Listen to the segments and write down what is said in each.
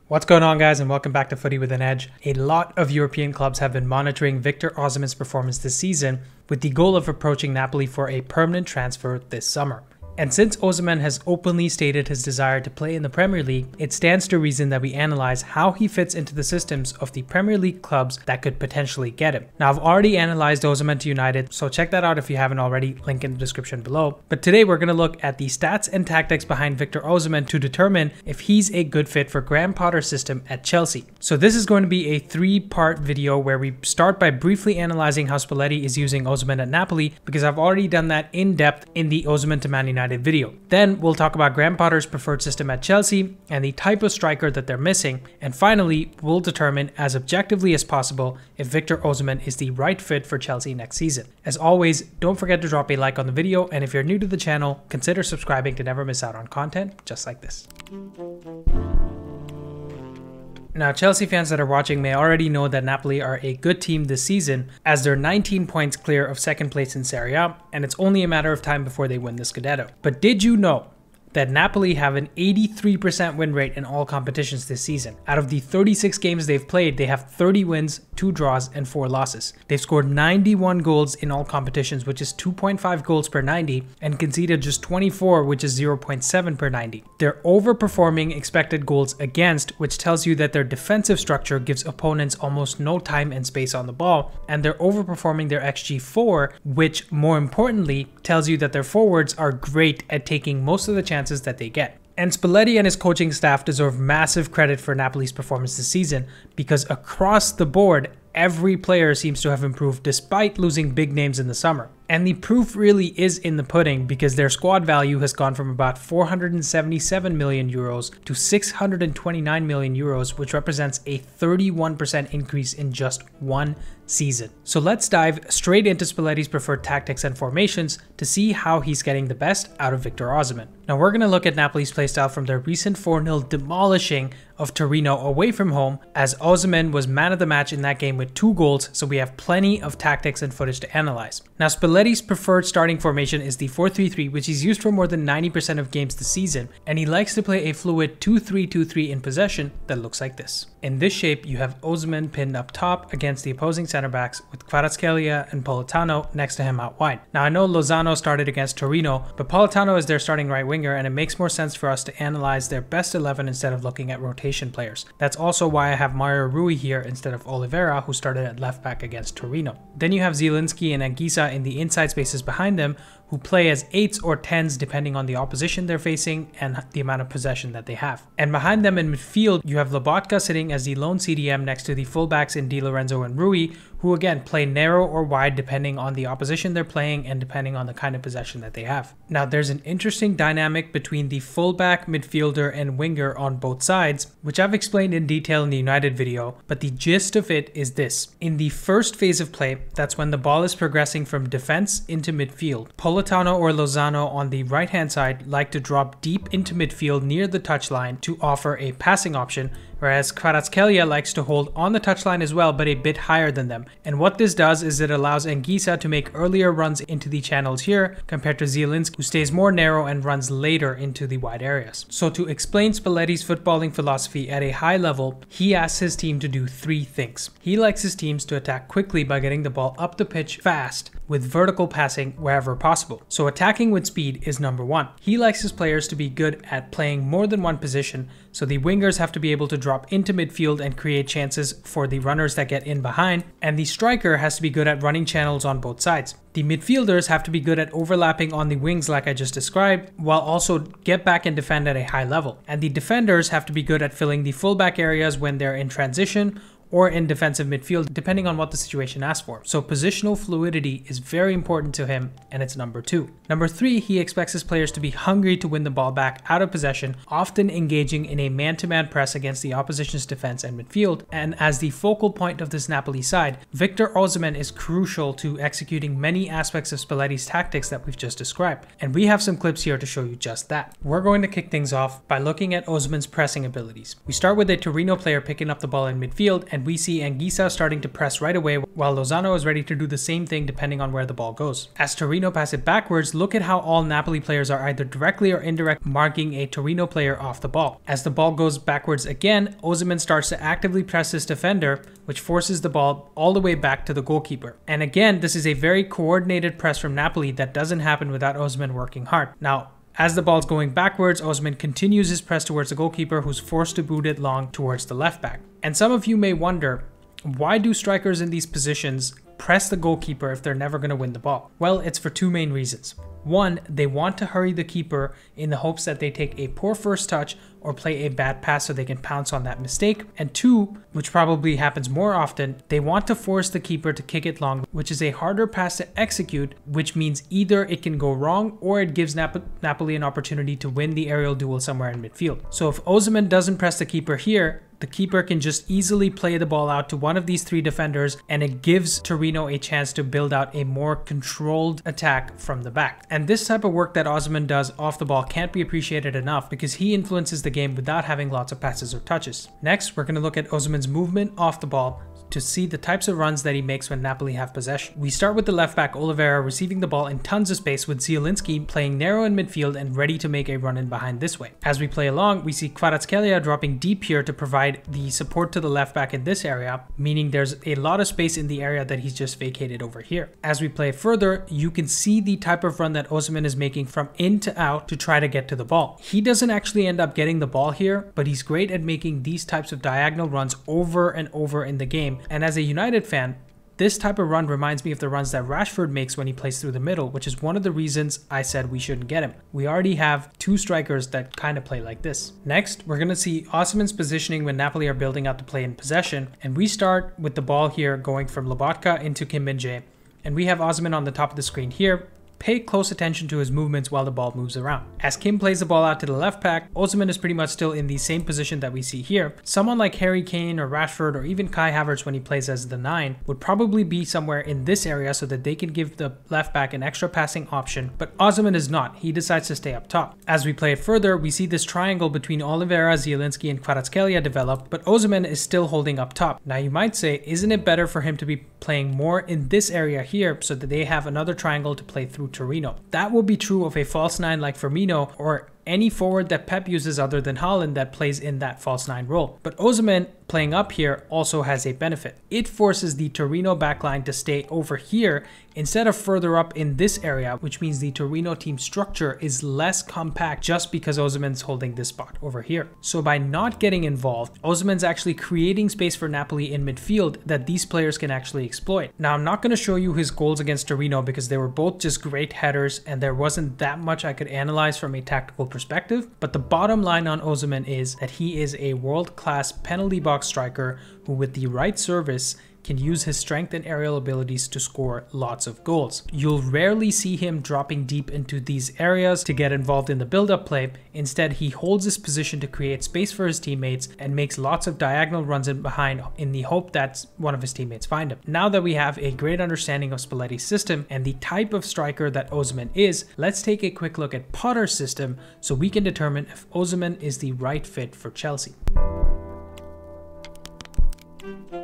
What's going on, guys, and welcome back to Footy with an Edge. A lot of European clubs have been monitoring Victor Osimhen's performance this season with the goal of approaching Napoli for a permanent transfer this summer. And since Osimhen has openly stated his desire to play in the Premier League, it stands to reason that we analyze how he fits into the systems of the Premier League clubs that could potentially get him. Now, I've already analyzed Osimhen to United, so check that out if you haven't already, link in the description below. But today we're going to look at the stats and tactics behind Victor Osimhen to determine if he's a good fit for Graham Potter's system at Chelsea. So this is going to be a three-part video where we start by briefly analyzing how Spalletti is using Osimhen at Napoli, because I've already done that in depth in the Osimhen to Man United video. Then we'll talk about Graham Potter's preferred system at Chelsea and the type of striker that they're missing. And finally, we'll determine as objectively as possible if Victor Osimhen is the right fit for Chelsea next season. As always, don't forget to drop a like on the video, and if you're new to the channel, consider subscribing to never miss out on content just like this. Now, Chelsea fans that are watching may already know that Napoli are a good team this season, as they're 19 points clear of second place in Serie A, and it's only a matter of time before they win the Scudetto. But did you know that Napoli have an 83% win rate in all competitions this season? Out of the 36 games they've played, they have 30 wins, 2 draws, and 4 losses. They've scored 91 goals in all competitions, which is 2.5 goals per 90, and conceded just 24, which is 0.7 per 90. They're overperforming expected goals against, which tells you that their defensive structure gives opponents almost no time and space on the ball, and they're overperforming their XG4, which more importantly tells you that their forwards are great at taking most of the chances that they get. And Spalletti and his coaching staff deserve massive credit for Napoli's performance this season, because across the board, every player seems to have improved despite losing big names in the summer. And the proof really is in the pudding, because their squad value has gone from about 477 million euros to 629 million euros, which represents a 31% increase in just one season. So let's dive straight into Spalletti's preferred tactics and formations to see how he's getting the best out of Victor Osimhen. Now we're going to look at Napoli's playstyle from their recent 4-0 demolishing of Torino away from home, as Osimhen was man of the match in that game with 2 goals, so we have plenty of tactics and footage to analyze. Now, Spalletti's preferred starting formation is the 4-3-3, which he's used for more than 90% of games this season, and he likes to play a fluid 2-3-2-3 in possession that looks like this. In this shape, you have Osimhen pinned up top against the opposing center backs, with Kvaratskhelia and Politano next to him out wide. Now, I know Lozano started against Torino, but Politano is their starting right winger, and it makes more sense for us to analyze their best 11 instead of looking at rotation players. That's also why I have Mario Rui here instead of Oliveira, who started at left back against Torino. Then you have Zielinski and Anguissa in the inside spaces behind them, who play as 8s or 10s depending on the opposition they're facing and the amount of possession that they have. And behind them in midfield, you have Lobotka sitting as the lone CDM next to the fullbacks in Di Lorenzo and Rui, who again play narrow or wide depending on the opposition they're playing and depending on the kind of possession that they have. Now, there's an interesting dynamic between the fullback, midfielder, and winger on both sides, which I've explained in detail in the United video, but the gist of it is this. In the first phase of play, that's when the ball is progressing from defense into midfield, Politano or Lozano on the right hand side like to drop deep into midfield near the touchline to offer a passing option, whereas Kvaratskhelia likes to hold on the touchline as well, but a bit higher than them. And what this does is it allows Anguissa to make earlier runs into the channels here compared to Zielinski, who stays more narrow and runs later into the wide areas. So to explain Spalletti's footballing philosophy at a high level, he asks his team to do 3 things. He likes his teams to attack quickly by getting the ball up the pitch fast with vertical passing wherever possible. So attacking with speed is number 1. He likes his players to be good at playing more than one position, so the wingers have to be able to drop into midfield and create chances for the runners that get in behind, and the striker has to be good at running channels on both sides. The midfielders have to be good at overlapping on the wings like I just described, while also get back and defend at a high level. And the defenders have to be good at filling the fullback areas when they're in transition or in defensive midfield, depending on what the situation asks for. So positional fluidity is very important to him, and it's number 2. Number 3, he expects his players to be hungry to win the ball back out of possession, often engaging in a man-to-man press against the opposition's defense and midfield. And as the focal point of this Napoli side, Victor Osimhen is crucial to executing many aspects of Spalletti's tactics that we've just described. And we have some clips here to show you just that. We're going to kick things off by looking at Osimhen's pressing abilities. We start with a Torino player picking up the ball in midfield and and we see Anguissa starting to press right away while Lozano is ready to do the same thing depending on where the ball goes. As Torino pass it backwards, look at how all Napoli players are either directly or indirectly marking a Torino player off the ball. As the ball goes backwards again, Osimhen starts to actively press his defender, which forces the ball all the way back to the goalkeeper. And again, this is a very coordinated press from Napoli that doesn't happen without Osimhen working hard. Now, as the ball's going backwards, Osimhen continues his press towards the goalkeeper, who's forced to boot it long towards the left back. And some of you may wonder, why do strikers in these positions press the goalkeeper if they're never going to win the ball? Well, it's for two main reasons. One, they want to hurry the keeper in the hopes that they take a poor first touch or play a bad pass so they can pounce on that mistake. And two, which probably happens more often, they want to force the keeper to kick it long, which is a harder pass to execute, which means either it can go wrong or it gives Napoli an opportunity to win the aerial duel somewhere in midfield. So if Osimhen doesn't press the keeper here, the keeper can just easily play the ball out to one of these three defenders, and it gives Torino a chance to build out a more controlled attack from the back. And this type of work that Osimhen does off the ball can't be appreciated enough because he influences the game without having lots of passes or touches. Next, we're going to look at Osimhen's movement off the ball to see the types of runs that he makes when Napoli have possession. We start with the left back Oliveira receiving the ball in tons of space, with Zielinski playing narrow in midfield and ready to make a run in behind this way. As we play along, we see Kvaratskhelia dropping deep here to provide the support to the left back in this area, meaning there's a lot of space in the area that he's just vacated over here. As we play further, you can see the type of run that Osimhen is making from in to out to try to get to the ball. He doesn't actually end up getting the ball here, but he's great at making these types of diagonal runs over and over in the game. And as a United fan, this type of run reminds me of the runs that Rashford makes when he plays through the middle, which is one of the reasons I said we shouldn't get him. We already have two strikers that kind of play like this. Next, we're going to see Osimhen's positioning when Napoli are building out the play in possession, and we start with the ball here going from Lobotka into Kim Min-jae, and we have Osimhen on the top of the screen here. Pay close attention to his movements while the ball moves around. As Kim plays the ball out to the left back, Osimhen is pretty much still in the same position that we see here. Someone like Harry Kane or Rashford or even Kai Havertz when he plays as the 9 would probably be somewhere in this area so that they can give the left back an extra passing option, but Osimhen is not. He decides to stay up top. As we play it further, we see this triangle between Oliveira, Zielinski, and Kvaratskhelia develop, but Osimhen is still holding up top. Now you might say, isn't it better for him to be playing more in this area here so that they have another triangle to play through Torino? That will be true of a false 9 like Firmino or any forward that Pep uses other than Haaland that plays in that false 9 role. But Osimhen playing up here also has a benefit. It forces the Torino backline to stay over here instead of further up in this area, which means the Torino team structure is less compact just because Osimhen's holding this spot over here. So by not getting involved, Osimhen's actually creating space for Napoli in midfield that these players can actually exploit. Now, I'm not going to show you his goals against Torino because they were both just great headers and there wasn't that much I could analyze from a tactical perspective, but the bottom line on Osimhen is that he is a world-class penalty box striker who, with the right service, can use his strength and aerial abilities to score lots of goals. You'll rarely see him dropping deep into these areas to get involved in the build-up play. Instead, he holds his position to create space for his teammates and makes lots of diagonal runs in behind in the hope that one of his teammates find him. Now that we have a great understanding of Spalletti's system and the type of striker that Osimhen is, let's take a quick look at Potter's system so we can determine if Osimhen is the right fit for Chelsea.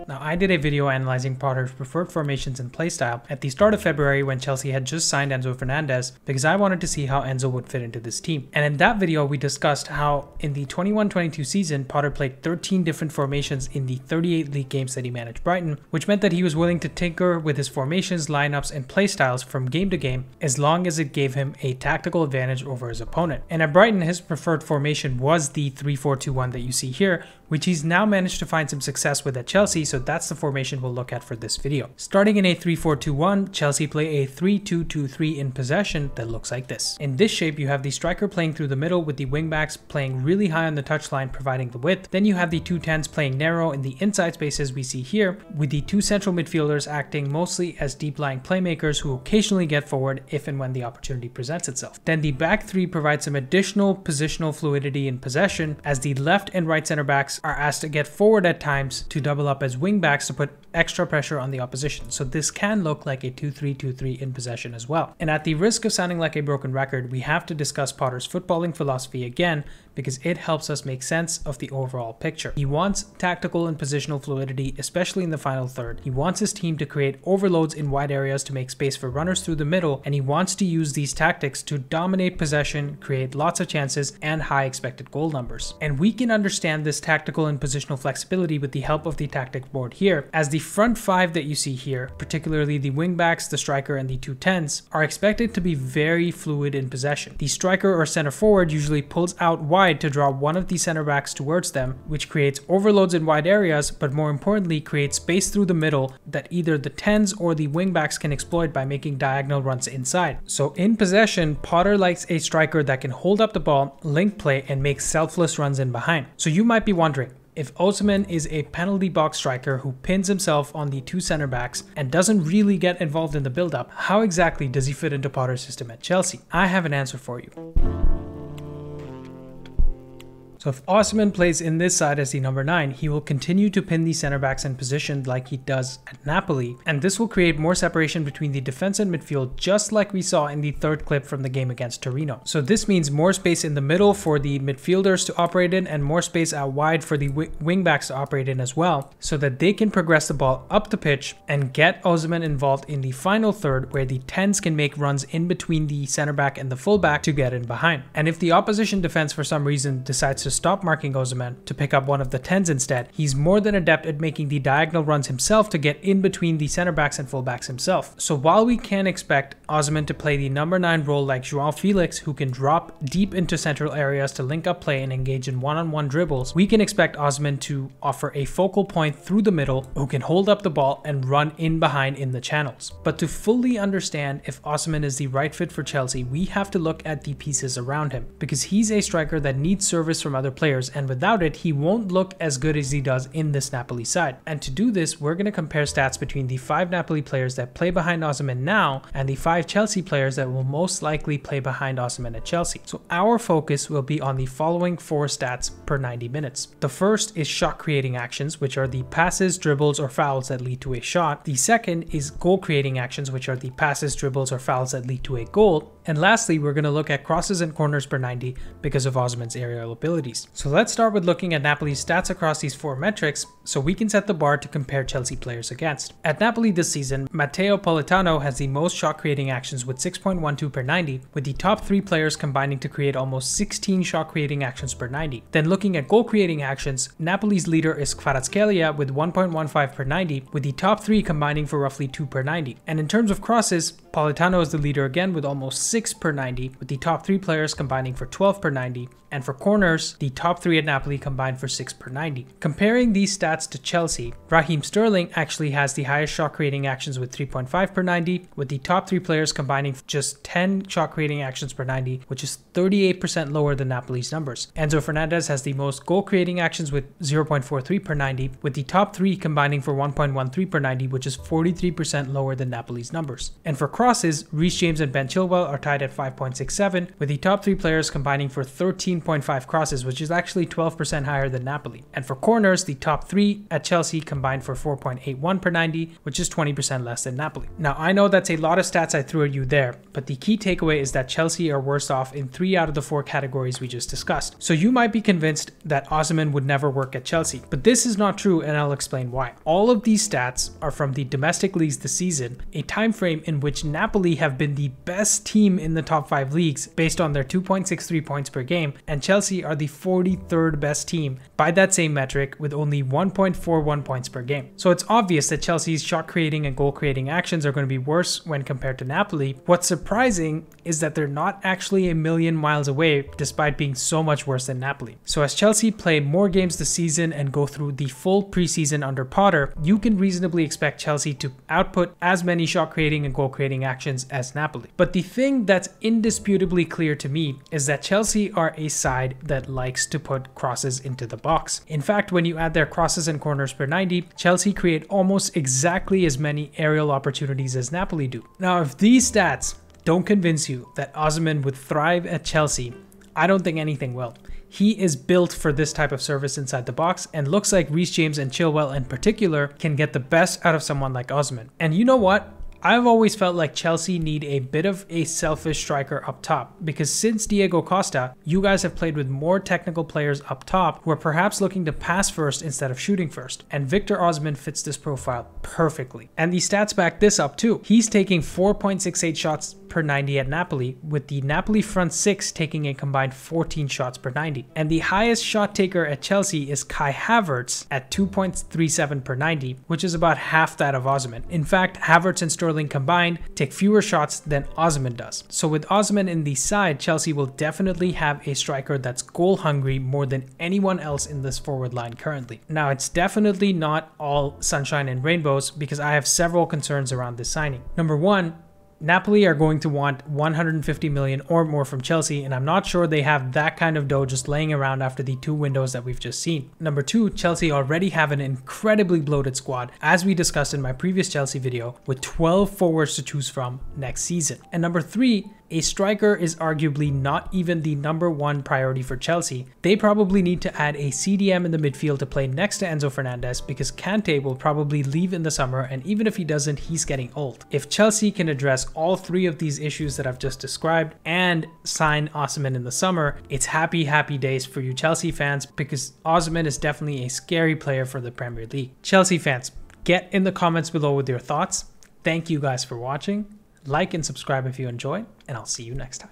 Now, I did a video analyzing Potter's preferred formations and playstyle at the start of February when Chelsea had just signed Enzo Fernandez because I wanted to see how Enzo would fit into this team. And in that video, we discussed how in the 21-22 season, Potter played 13 different formations in the 38 league games that he managed Brighton, which meant that he was willing to tinker with his formations, lineups, and playstyles from game to game as long as it gave him a tactical advantage over his opponent. And at Brighton, his preferred formation was the 3-4-2-1 that you see here, which he's now managed to find some success with at Chelsea, so that's the formation we'll look at for this video. Starting in a 3-4-2-1, Chelsea play a 3-2-2-3 in possession that looks like this. In this shape, you have the striker playing through the middle with the wingbacks playing really high on the touchline, providing the width. Then you have the two 10s playing narrow in the inside spaces we see here, with the two central midfielders acting mostly as deep-lying playmakers who occasionally get forward if and when the opportunity presents itself. Then the back three provide some additional positional fluidity in possession, as the left and right center backs are asked to get forward at times to double up as wing wingbacks to put extra pressure on the opposition. So this can look like a 2-3-2-3 in possession as well. And at the risk of sounding like a broken record, we have to discuss Potter's footballing philosophy again because it helps us make sense of the overall picture. He wants tactical and positional fluidity, especially in the final third. He wants his team to create overloads in wide areas to make space for runners through the middle, and he wants to use these tactics to dominate possession, create lots of chances, and high expected goal numbers. And we can understand this tactical and positional flexibility with the help of the tactics board here, as the front five that you see here, particularly the wingbacks, the striker, and the 2 10s, are expected to be very fluid in possession. The striker or center forward usually pulls out wide to draw one of the center backs towards them, which creates overloads in wide areas, but more importantly creates space through the middle that either the 10s or the wingbacks can exploit by making diagonal runs inside. So in possession, Potter likes a striker that can hold up the ball, link play, and make selfless runs in behind. So you might be wondering, if Osimhen is a penalty box striker who pins himself on the 2 center backs and doesn't really get involved in the build-up, how exactly does he fit into Potter's system at Chelsea? I have an answer for you. So if Osimhen plays in this side as the number 9, he will continue to pin the center backs in position like he does at Napoli, and this will create more separation between the defense and midfield, just like we saw in the third clip from the game against Torino. So this means more space in the middle for the midfielders to operate in and more space out wide for the wingbacks to operate in as well, so that they can progress the ball up the pitch and get Osimhen involved in the final third, where the 10s can make runs in between the center back and the fullback to get in behind. And if the opposition defense for some reason decides to stop marking Osimhen to pick up one of the 10s instead, he's more than adept at making the diagonal runs himself to get in between the center backs and fullbacks himself. So while we can expect Osimhen to play the number 9 role like Joao Felix, who can drop deep into central areas to link up play and engage in one-on-one dribbles, we can expect Osimhen to offer a focal point through the middle who can hold up the ball and run in behind in the channels. But to fully understand if Osimhen is the right fit for Chelsea, we have to look at the pieces around him, because he's a striker that needs service from other players, and without it, he won't look as good as he does in this Napoli side. And to do this, we're going to compare stats between the 5 Napoli players that play behind Osimhen now and the 5 Chelsea players that will most likely play behind Osimhen at Chelsea. So our focus will be on the following 4 stats per 90 minutes. The first is shot creating actions, which are the passes, dribbles, or fouls that lead to a shot. The second is goal creating actions, which are the passes, dribbles, or fouls that lead to a goal. And lastly, we're going to look at crosses and corners per 90 because of Osimhen's aerial abilities. So let's start with looking at Napoli's stats across these 4 metrics so we can set the bar to compare Chelsea players against. At Napoli this season, Matteo Politano has the most shot creating actions with 6.12 per 90, with the top 3 players combining to create almost 16 shot creating actions per 90. Then looking at goal creating actions, Napoli's leader is Kvaratskhelia with 1.15 per 90, with the top 3 combining for roughly 2 per 90. And in terms of crosses, Politano is the leader again with almost 6 per 90, with the top 3 players combining for 12 per 90. And for corners, the top 3 at Napoli combined for 6 per 90. Comparing these stats to Chelsea, Raheem Sterling actually has the highest shot creating actions with 3.5 per 90, with the top 3 players combining for just 10 shot creating actions per 90, which is 38% lower than Napoli's numbers. Enzo Fernandez has the most goal creating actions with 0.43 per 90, with the top 3 combining for 1.13 per 90, which is 43% lower than Napoli's numbers. And for crosses, Reece James and Ben Chilwell are tied at 5.67, with the top 3 players combining for 13.5 crosses, which is actually 12% higher than Napoli. And for corners, the top 3 at Chelsea combined for 4.81 per 90, which is 20% less than Napoli. Now, I know that's a lot of stats I threw at you there, but the key takeaway is that Chelsea are worse off in 3 out of the 4 categories we just discussed. So you might be convinced that Osimhen would never work at Chelsea, but this is not true, and I'll explain why. All of these stats are from the domestic leagues this season, a time frame in which Napoli have been the best team in the top 5 leagues based on their 2.63 points per game, and Chelsea are the 43rd best team by that same metric with only 1.41 points per game. So it's obvious that Chelsea's shot creating and goal creating actions are going to be worse when compared to Napoli. What's surprising is that they're not actually a million miles away despite being so much worse than Napoli. So as Chelsea play more games this season and go through the full preseason under Potter, you can reasonably expect Chelsea to output as many shot creating and goal creating actions as Napoli. But the thing that's indisputably clear to me is that Chelsea are a side that likes to put crosses into the box. In fact, when you add their crosses and corners per 90, Chelsea create almost exactly as many aerial opportunities as Napoli do. Now, if these stats don't convince you that Osimhen would thrive at Chelsea, I don't think anything will. He is built for this type of service inside the box, and looks like Reece James and Chilwell in particular can get the best out of someone like Osimhen. And you know what? I've always felt like Chelsea need a bit of a selfish striker up top, because since Diego Costa, you guys have played with more technical players up top who are perhaps looking to pass first instead of shooting first. And Victor Osimhen fits this profile perfectly. And these stats back this up too. He's taking 4.68 shots per 90 at Napoli, with the Napoli front six taking a combined 14 shots per 90. And the highest shot taker at Chelsea is Kai Havertz at 2.37 per 90, which is about half that of Osimhen. In fact, Havertz and Sterling combined take fewer shots than Osimhen does. So with Osimhen in the side, Chelsea will definitely have a striker that's goal hungry more than anyone else in this forward line currently. Now, it's definitely not all sunshine and rainbows, because I have several concerns around this signing. Number one, Napoli are going to want 150 million or more from Chelsea, and I'm not sure they have that kind of dough just laying around after the 2 windows that we've just seen. Number two, Chelsea already have an incredibly bloated squad, as we discussed in my previous Chelsea video, with 12 forwards to choose from next season. And number three, a striker is arguably not even the #1 priority for Chelsea. They probably need to add a CDM in the midfield to play next to Enzo Fernandez, because Kante will probably leave in the summer, and even if he doesn't, he's getting old. If Chelsea can address all 3 of these issues that I've just described and sign Osimhen in the summer, it's happy days for you Chelsea fans, because Osimhen is definitely a scary player for the Premier League. Chelsea fans, get in the comments below with your thoughts. Thank you guys for watching. Like and subscribe if you enjoyed, and I'll see you next time.